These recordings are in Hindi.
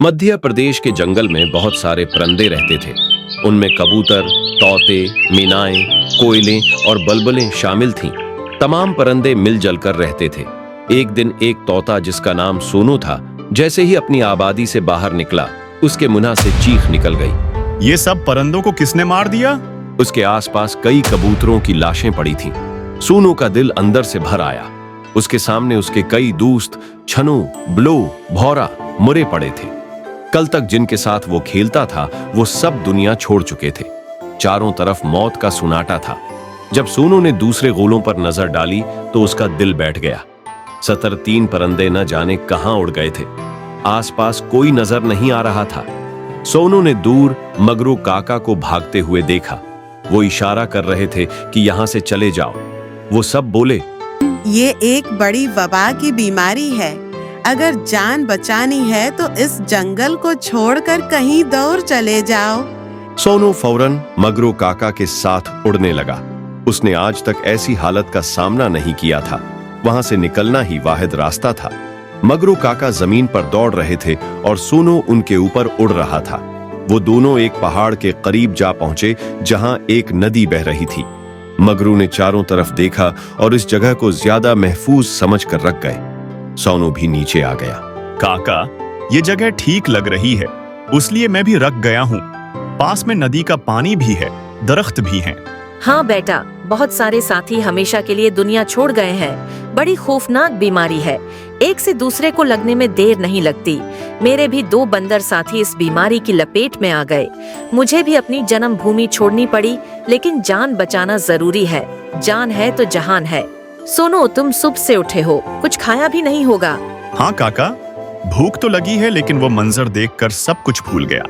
मध्य प्रदेश के जंगल में बहुत सारे परिंदे रहते थे। उनमें कबूतर, तोते, मीनाएं, कोयलें और बलबलें शामिल थीं। तमाम परिंदे मिलजुल कर रहते थे। एक दिन एक तोता जिसका नाम सोनू था, जैसे ही अपनी आबादी से बाहर निकला, उसके मुंह से चीख निकल गई। ये सब परिंदों को किसने मार दिया? उसके आसपास कई कबूतरों की लाशें पड़ी थीं। सोनू का दिल अंदर से भर आया। उसके सामने उसके कई दोस्त छनु, ब्लो, भौरा, मुरे पड़े थे। कल तक जिनके साथ वो खेलता था, वो सब दुनिया छोड़ चुके थे। चारों तरफ मौत का सुनाटा था। जब सोनू ने दूसरे गोलों पर नजर डाली तो उसका दिल बैठ गया। 73 परिंदे न जाने कहां उड़ गए थे। आसपास कोई नजर नहीं आ रहा था। सोनू ने दूर मगरू काका को भागते हुए देखा। वो इशारा कर रहे थे कि यहां से चले जाओ। वो सब बोले, ये एक बड़ी वबा की बीमारी है। अगर जान बचानी है तो इस जंगल को छोड़कर कहीं दूर चले जाओ। सोनू फौरन मगरू काका के साथ उड़ने लगा। उसने आज तक ऐसी हालत का सामना नहीं किया था। वहां से निकलना ही वाहिद रास्ता था। मगरू काका जमीन पर दौड़ रहे थे और सोनू उनके ऊपर उड़ रहा था। वो दोनों एक पहाड़ के करीब जा पहुंचे जहां एक नदी बह रही थी। मगरू ने चारों तरफ देखा और इस जगह को ज्यादा महफूज समझकर रख गए। सोनू भी नीचे आ गया। काका, ये जगह ठीक लग रही है, उसलिए मैं भी रख गया हूँ। पास में नदी का पानी भी है, दरख्त भी हैं। हाँ बेटा, बहुत सारे साथी हमेशा के लिए दुनिया छोड़ गए हैं। बड़ी खौफनाक बीमारी है। एक से दूसरे को लगने में देर नहीं लगती। मेरे भी 2 बंदर साथी इस बीमारी की लपेट में आ गए। मुझे भी अपनी जन्म भूमि छोड़नी पड़ी, लेकिन जान बचाना जरूरी है। जान है तो जहान है। सोनू, तुम सुबह से उठे हो, कुछ खाया भी नहीं होगा। हाँ काका, भूख तो लगी है, लेकिन वो मंजर देखकर सब कुछ भूल गया।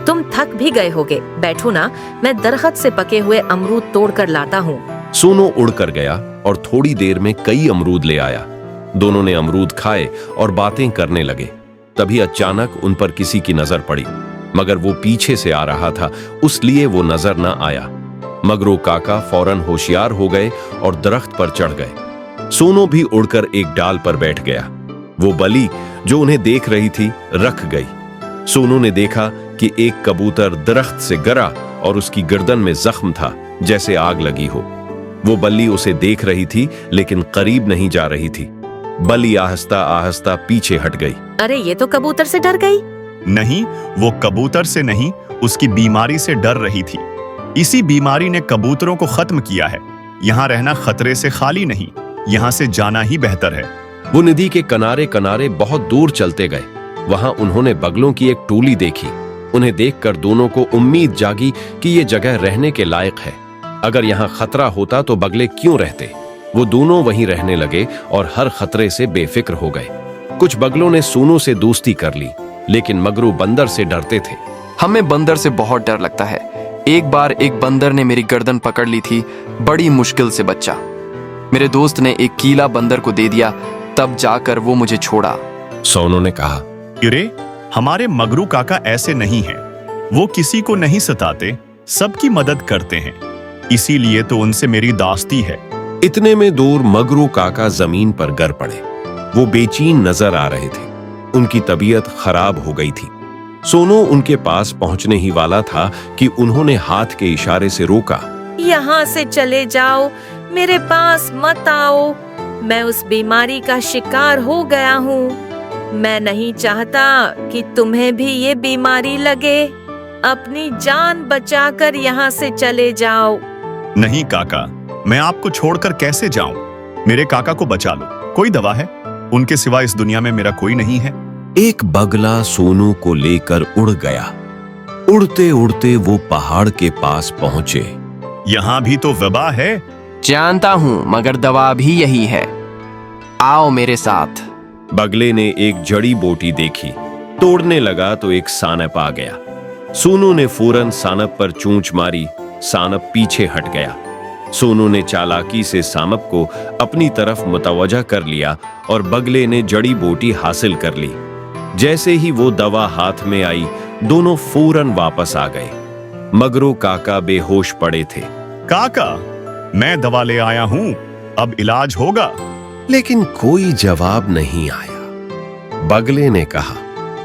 तुम थक भी गए होगे, बैठो ना, मैं दरख्त से पके हुए अमरूद तोड़ कर लाता हूँ। सोनू उड़कर गया और थोड़ी देर में कई अमरूद ले आया। दोनों ने अमरूद खाए और बातें करने लगे। तभी अचानक उन पर किसी की नजर पड़ी, मगर वो पीछे से आ रहा था, उसलिए वो नजर न आया। मगरू काका फौरन होशियार हो गए और दरख्त पर चढ़ गए। सोनू भी उड़कर एक डाल पर बैठ गया। वो बलि जो उन्हें देख रही थी रख गई। सोनू ने देखा कि एक कबूतर दरख्त से गिरा और उसकी गर्दन में जख्म था, जैसे आग लगी हो। वो बल्ली उसे देख रही थी, लेकिन करीब नहीं जा रही थी। बल्ली आहिस्ता आहिस्ता पीछे हट गई। अरे, ये तो कबूतर से डर गई। नहीं, वो कबूतर से नहीं, उसकी बीमारी से डर रही थी। इसी बीमारी ने कबूतरों को खत्म किया है। यहाँ रहना खतरे से खाली नहीं, यहाँ से जाना ही बेहतर है। वो नदी के किनारे किनारे बहुत दूर चलते गए। वहां उन्होंने बगलों की एक टोली देखी। उन्हें देखकर दोनों को उम्मीद जागी कि ये जगह रहने के लायक है। अगर यहाँ खतरा होता तो बगले क्यों रहते। वो दोनों वहीं रहने लगे और हर खतरे से बेफिक्र हो गए। कुछ बगलों ने सोनू से दोस्ती कर ली, लेकिन मगरू बंदर से डरते थे। हमें बंदर से बहुत डर लगता है। एक बार एक बंदर ने मेरी गर्दन पकड़ ली थी, बड़ी मुश्किल से बचा। मेरे दोस्त ने एक कीला बंदर को दे दिया, तब जाकर वो मुझे छोड़ा। सोनू ने कहा, अरे, हमारे मगरू काका ऐसे नहीं हैं। वो किसी को नहीं सताते, सबकी मदद करते हैं। इसीलिए तो उनसे मेरी दोस्ती है। इतने में दूर मगरू काका जमीन पर गिर पड़े। वो बेचैन नजर आ रहे थे। उनकी तबीयत खराब हो गई थी। सोनू उनके पास पहुंचने ही वाला था कि उन्होंने हाथ के इशारे से रोका। यहाँ से चले जाओ, मेरे पास मत आओ। मैं उस बीमारी का शिकार हो गया हूँ। मैं नहीं चाहता कि तुम्हें भी ये बीमारी लगे। अपनी जान बचाकर यहाँ से चले जाओ। नहीं काका, मैं आपको छोड़कर कैसे जाऊं? मेरे काका को बचा लो। कोई दवा है? उनके सिवा इस दुनिया में मेरा कोई नहीं है। एक बगला सोनू को लेकर उड़ गया। उड़ते उड़ते वो पहाड़ के पास पहुंचे। यहाँ भी तो वबा है। जानता हूँ, मगर दवा भी यही है। आओ मेरे साथ। बगले ने एक जड़ी बूटी देखी। तोड़ने लगा तो एक सांप आ गया। सोनू ने फौरन सांप पर चोंच मारी। सांप पीछे हट गया। सोनू ने चालाकी से सांप को अपनी तरफ मुतवज्जा कर लिया और बगले ने जड़ी बूटी हासिल कर ली। जैसे ही वो दवा हाथ में आई, दोनों फौरन वापस आ गए। मगरू काका बेहोश पड़े थे। काका, मैं दवा ले आया हूँ, अब इलाज होगा। लेकिन कोई जवाब नहीं आया। बगले ने कहा,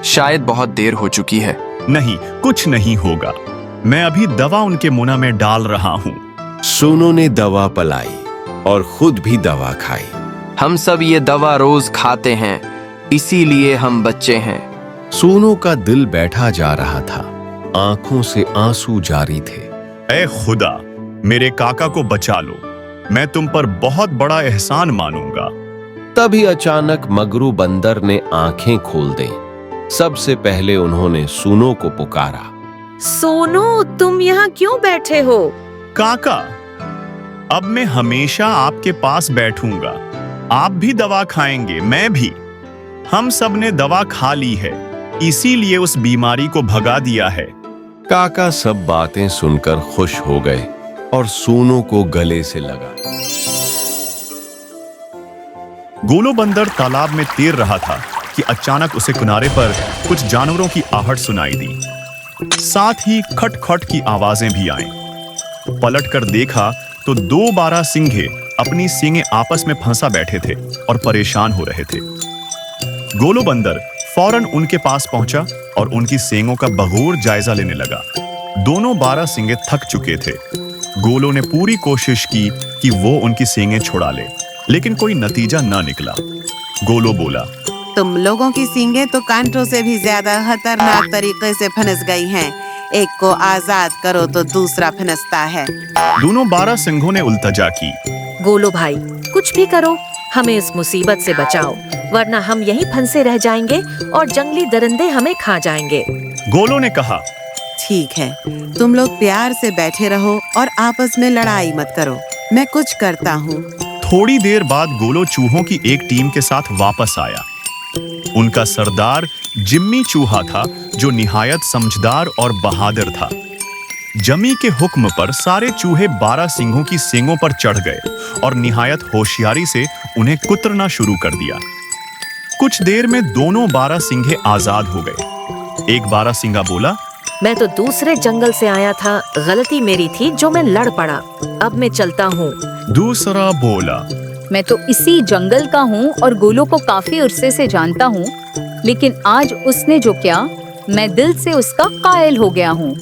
शायद बहुत देर हो चुकी है। नहीं, कुछ नहीं होगा। मैं अभी दवा उनके मुंह में डाल रहा हूँ। सोनू ने दवा पलाई और खुद भी दवा खाई। हम सब ये दवा रोज खाते हैं, इसीलिए हम बच्चे हैं। सोनू का दिल बैठा जा रहा था, आंखों से आंसू जारी थे। ऐ खुदा, मेरे काका को बचा लो। मैं तुम पर बहुत बड़ा एहसान मानूंगा। तभी अचानक मगरू बंदर ने आंखें खोल दी। सबसे पहले उन्होंने सोनू को पुकारा। सोनू, तुम यहाँ क्यों बैठे हो? काका, अब मैं हमेशा आपके पास बैठूंगा। आप भी दवा खाएंगे, मैं भी। हम सब ने दवा खा ली है, इसीलिए उस बीमारी को भगा दिया है। काका सब बातें सुनकर खुश हो गए और सोनू को गले से लगा। गोलो बंदर तालाब में तैर रहा था कि अचानक उसे किनारे पर कुछ जानवरों की आहट सुनाई दी। साथ ही खट-खट की आवाजें भी आईं। पलटकर देखा तो 2 बारहसिंघे अपनी सींगें आपस में फंसा बैठे थे और परेशान हो रहे थे। गोलो बंदर फौरन उनके पास पहुंचा और उनकी सींगों का बगौर जायजा लेने लगा। दोनों बारहसिंघे थक चुके थे। गोलो ने पूरी कोशिश की कि वो उनकी सींगें छुड़ा ले, लेकिन कोई नतीजा न निकला। गोलो बोला, तुम लोगों की सींगें तो कांटों से भी ज्यादा खतरनाक तरीके से फंस गई हैं। एक को आजाद करो तो दूसरा फंसता है। दोनों बारहसिंघों ने उल्तजा की। गोलो भाई, कुछ भी करो, हमें इस मुसीबत से बचाओ, वरना हम यहीं फंसे रह जाएंगे और जंगली दरिंदे हमें खा जाएंगे। गोलो ने कहा, ठीक है, तुम लोग प्यार से बैठे रहो और आपस में लड़ाई मत करो, मैं कुछ करता हूँ। थोड़ी देर बाद गोलो चूहों की एक टीम के साथ वापस आया। उनका सरदार जिम्मी चूहा था, जो निहायत समझदार और बहादुर था। जमी के हुक्म पर सारे चूहे बारहसिंघों की सींगों पर चढ़ गए और निहायत होशियारी से उन्हें कुतरना शुरू कर दिया। कुछ देर में दोनों बारहसिंघे आजाद हो गए। एक बारहसिंघा बोला, मैं तो दूसरे जंगल से आया था, गलती मेरी थी जो मैं लड़ पड़ा, अब मैं चलता हूँ। दूसरा बोला, मैं तो इसी जंगल का हूँ और गोलो को काफी अरसे से जानता हूँ, लेकिन आज उसने जो किया, मैं दिल से उसका कायल हो गया हूँ।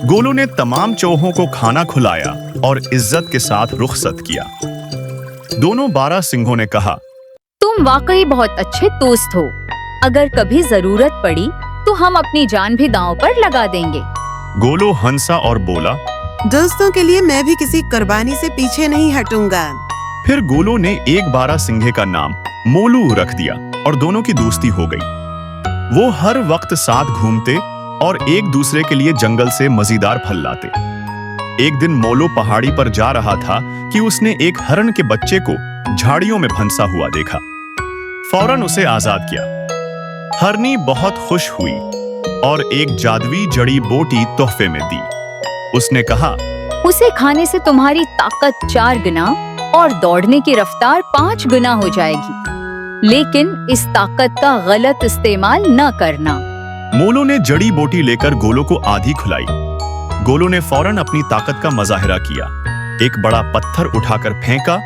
गोलो ने तमाम चूहों को खाना खिलाया और इज्जत के साथ रुखसत किया। दोनों बारहसिंघों ने कहा, तुम वाकई बहुत अच्छे दोस्त हो। अगर कभी जरूरत पड़ी तो हम अपनी जान भी दांव पर लगा देंगे। गोलो हंसा और बोला, दोस्तों के लिए मैं भी किसी कुर्बानी से पीछे नहीं हटूंगा। फिर गोलो ने एक बारहसिंघे का नाम मोलू रख दिया और दोनों की दोस्ती हो गई। वो हर वक्त साथ घूमते और एक दूसरे के लिए जंगल से मजेदार फल लाते। एक दिन मोलो पहाड़ी पर जा रहा था कि उसने एक हरण के बच्चे को झाड़ियों में फंसा हुआ देखा। फौरन उसे आजाद किया। हरनी बहुत खुश हुई और एक जादुई जड़ी बूटी तोहफे में दी। उसने कहा, उसे खाने से तुम्हारी ताकत 4 गुना और दौड़ने की रफ्तार 5 गुना हो जाएगी, लेकिन इस ताकत का गलत इस्तेमाल न करना। मोलो ने जड़ी बूटी लेकर गोलो को आधी खिलाई। गोलो ने फौरन अपनी ताकत का मुजाहिरा किया। एक बड़ा पत्थर उठाकर फेंका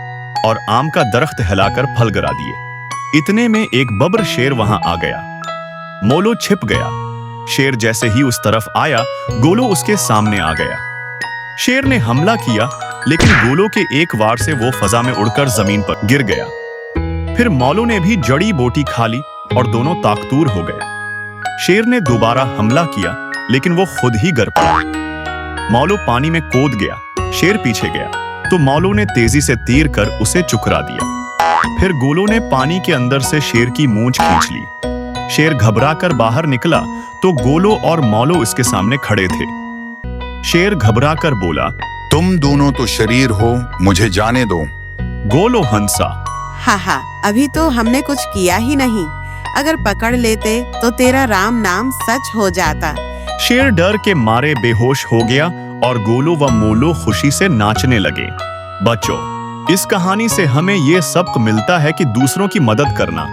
और आम का दरख्त हिलाकर फल गिरा दिए। इतने में एक बब्र शेर वहां आ गया। मोलो छिप गया। शेर जैसे ही उस तरफ आया, गोलो उसके सामने आ गया। शेर ने हमला किया, लेकिन गोलो के एक वार से वो फजा में उड़कर जमीन पर गिर गया। फिर मोलो ने भी जड़ी बूटी खा ली और दोनों ताकतूर हो गए। शेर ने दोबारा हमला किया, लेकिन वो खुद ही गिर पड़ा। मोलो पानी में कूद गया। शेर पीछे गया तो मोलो ने तेजी से तीर कर उसे चुकरा दिया। फिर गोलो ने पानी के अंदर से शेर की मूंछ खींच ली। शेर घबराकर बाहर निकला तो गोलो और मोलो इसके सामने खड़े थे। शेर घबराकर बोला, तुम दोनों तो शरीर हो, मुझे जाने दो। गोलो हंसा, हा, अभी तो हमने कुछ किया ही नहीं। अगर पकड़ लेते तो तेरा राम नाम सच हो जाता। शेर डर के मारे बेहोश हो गया और गोलो व मोलो खुशी से नाचने लगे। बच्चों, इस कहानी से हमें ये सबक मिलता है कि दूसरों की मदद करना,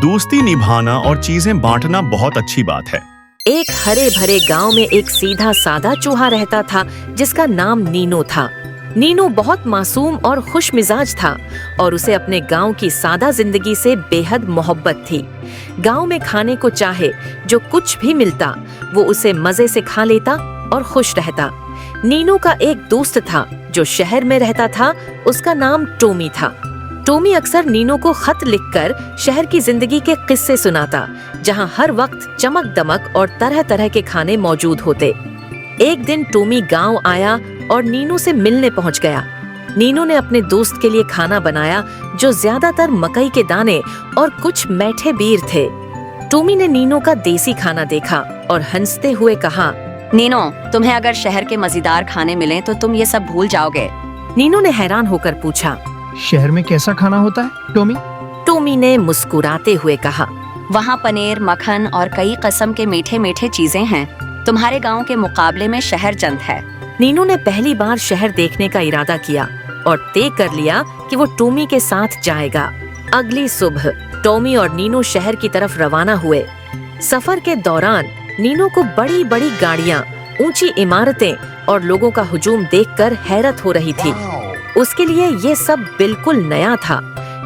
दोस्ती निभाना और चीजें बांटना बहुत अच्छी बात है। एक हरे भरे गांव में एक सीधा साधा चूहा रहता था, जिसका नाम नीनो था। नीनू बहुत मासूम और खुश मिजाज था और उसे अपने गांव की सादा जिंदगी से बेहद मोहब्बत थी। गांव में खाने को चाहे जो कुछ भी मिलता वो उसे मजे से खा लेता और खुश रहता। नीनू का एक दोस्त था जो शहर में रहता था, उसका नाम टोमी था। टोमी अक्सर नीनू को खत लिखकर शहर की जिंदगी के किस्से सुनाता, जहां हर वक्त चमक दमक और तरह तरह के खाने मौजूद होते। एक दिन टोमी गांव आया और नीनू से मिलने पहुंच गया। नीनू ने अपने दोस्त के लिए खाना बनाया जो ज्यादातर मकई के दाने और कुछ मीठे बीर थे। टोमी ने नीनू का देसी खाना देखा और हंसते हुए कहा, नीनो, तुम्हें अगर शहर के मजेदार खाने मिलें तो तुम ये सब भूल जाओगे। नीनू ने हैरान होकर पूछा, शहर में कैसा खाना होता है टोमी? टोमी ने मुस्कुराते हुए कहा, वहाँ पनीर, मक्खन और कई किस्म के मीठे मीठे चीजें हैं। तुम्हारे गांव के मुकाबले में शहर जंत है। नीनू ने पहली बार शहर देखने का इरादा किया और तय कर लिया कि वो टोमी के साथ जाएगा। अगली सुबह टोमी और नीनू शहर की तरफ रवाना हुए। सफर के दौरान नीनू को बड़ी बड़ी गाड़ियाँ, ऊंची इमारतें और लोगों का हुजूम देखकर हैरत हो रही थी। उसके लिए ये सब बिल्कुल नया था।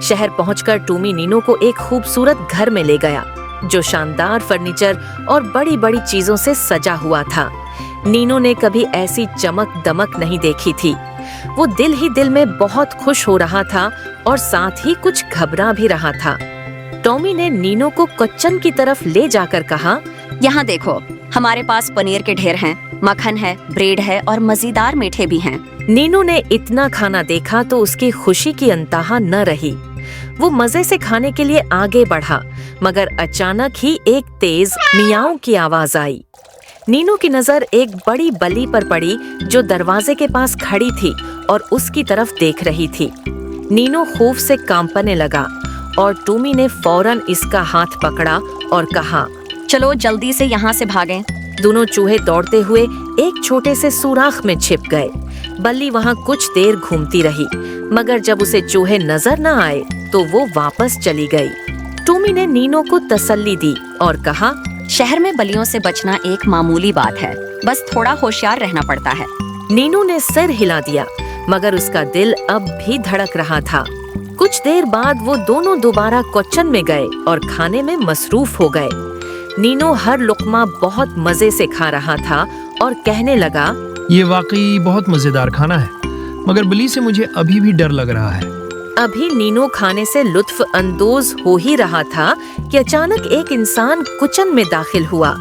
शहर पहुंचकर टोमी नीनू को एक खूबसूरत घर में ले गया जो शानदार फर्नीचर और बड़ी बड़ी चीजों से सजा हुआ था। नीनू ने कभी ऐसी चमक दमक नहीं देखी थी। वो दिल ही दिल में बहुत खुश हो रहा था और साथ ही कुछ घबरा भी रहा था। टोमी ने नीनू को किचन की तरफ ले जाकर कहा, यहाँ देखो, हमारे पास पनीर के ढेर हैं, मक्खन है, ब्रेड है और मजेदार मीठे भी हैं। नीनू ने इतना खाना देखा तो उसकी खुशी की अंतहा न रही। वो मजे से खाने के लिए आगे बढ़ा, मगर अचानक ही एक तेज मियाऊ की आवाज आई। नीनू की नजर एक बड़ी बल्ली पर पड़ी जो दरवाजे के पास खड़ी थी और उसकी तरफ देख रही थी। नीनू खौफ से कांपने लगा और टोमी ने फौरन इसका हाथ पकड़ा और कहा, चलो जल्दी से यहाँ से भागें। दोनों चूहे दौड़ते हुए एक छोटे से सुराख में छिप गए। बल्ली वहाँ कुछ देर घूमती रही, मगर जब उसे चूहे नजर न आए तो वो वापस चली गई। टोमी ने नीनू को तसल्ली दी और कहा, शहर में बलियों से बचना एक मामूली बात है, बस थोड़ा होशियार रहना पड़ता है। नीनू ने सिर हिला दिया, मगर उसका दिल अब भी धड़क रहा था। कुछ देर बाद वो दोनों दोबारा किचन में गए और खाने में मसरूफ हो गए। नीनू हर लुकमा बहुत मजे से खा रहा था और कहने लगा, ये वाकई बहुत मजेदार खाना है, मगर बिल्ली से मुझे अभी भी डर लग रहा है। अभी नीनू खाने से लुत्फ अंदोज हो ही रहा था कि अचानक एक इंसान किचन में दाखिल हुआ।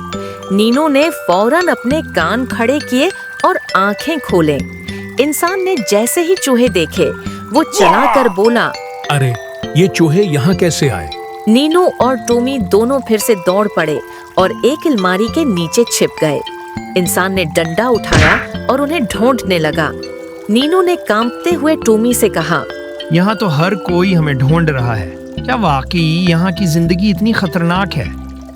नीनू ने फौरन अपने कान खड़े किए और आंखें खोले। इंसान ने जैसे ही चूहे देखे वो चला कर बोला, अरे ये चूहे यहाँ कैसे आए? नीनू और टोमी दोनों फिर से दौड़ पड़े और एक अलमारी के नीचे छिप गए। इंसान ने डंडा उठाया और उन्हें ढूंढने लगा। नीनू ने कांपते हुए टोमी से कहा, यहाँ तो हर कोई हमें ढूंढ रहा है। क्या वाकई यहाँ की जिंदगी इतनी खतरनाक है?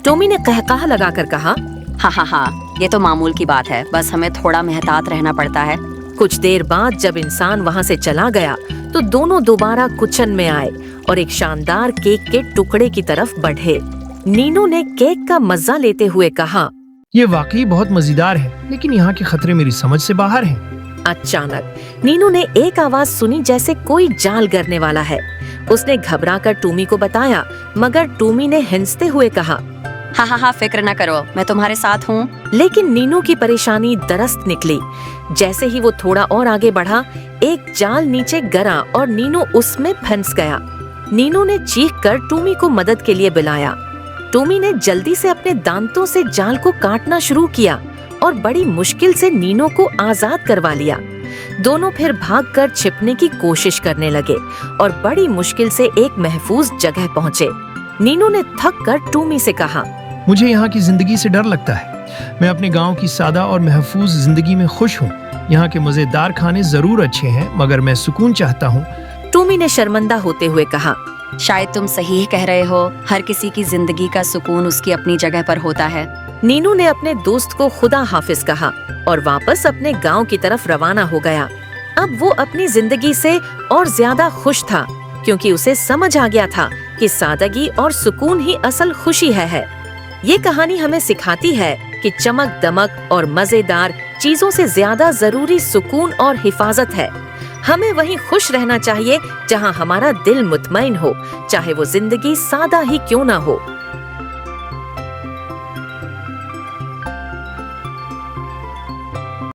टोमी ने कहकहा लगाकर कहा, हाँ, ये तो मामूल की बात है, बस हमें थोड़ा मेहतात रहना पड़ता है। कुछ देर बाद जब इंसान वहाँ से चला गया तो दोनों दोबारा किचन में आए और एक शानदार केक के टुकड़े की तरफ बढ़े। नीनू ने केक का मजा लेते हुए कहा, ये वाकई बहुत मजेदार है, लेकिन यहाँ के खतरे मेरी समझ से बाहर हैं। अचानक नीनू ने एक आवाज सुनी जैसे कोई जाल गिरने वाला है। उसने घबराकर टोमी को बताया, मगर टोमी ने हंसते हुए कहा, हाँ, फिक्र न करो, मैं तुम्हारे साथ हूँ। लेकिन नीनू की परेशानी दरस्त निकली। जैसे ही वो थोड़ा और आगे बढ़ा, एक जाल नीचे गिरा और नीनू उसमें फंस गया। नीनू ने चीखकर टोमी को मदद के लिए बुलाया। टोमी ने जल्दी से अपने दांतों से जाल को काटना शुरू किया और बड़ी मुश्किल से नीनू को आजाद करवा लिया। दोनों फिर भागकर छिपने की कोशिश करने लगे और बड़ी मुश्किल से एक महफूज जगह पहुँचे। नीनू ने थक कर टोमी से कहा, मुझे यहाँ की जिंदगी से डर लगता है। मैं अपने गांव की सादा और महफूज जिंदगी में खुश हूँ। यहाँ के मजेदार खाने जरूर अच्छे हैं, मगर मैं सुकून चाहता हूँ। टोमी ने शर्मिंदा होते हुए कहा, शायद तुम सही कह रहे हो, हर किसी की जिंदगी का सुकून उसकी अपनी जगह पर होता है। नीनू ने अपने दोस्त को खुदा हाफिज कहा और वापस अपने गांव की तरफ रवाना हो गया। अब वो अपनी जिंदगी से और ज्यादा खुश था, क्योंकि उसे समझ आ गया था कि सादगी और सुकून ही असल खुशी है। ये कहानी हमें सिखाती है कि चमक दमक और मजेदार चीजों से ज्यादा जरूरी सुकून और हिफाजत है। हमें वहीं खुश रहना चाहिए जहाँ हमारा दिल मुतमईन हो, चाहे वो जिंदगी सादा ही क्यों ना हो।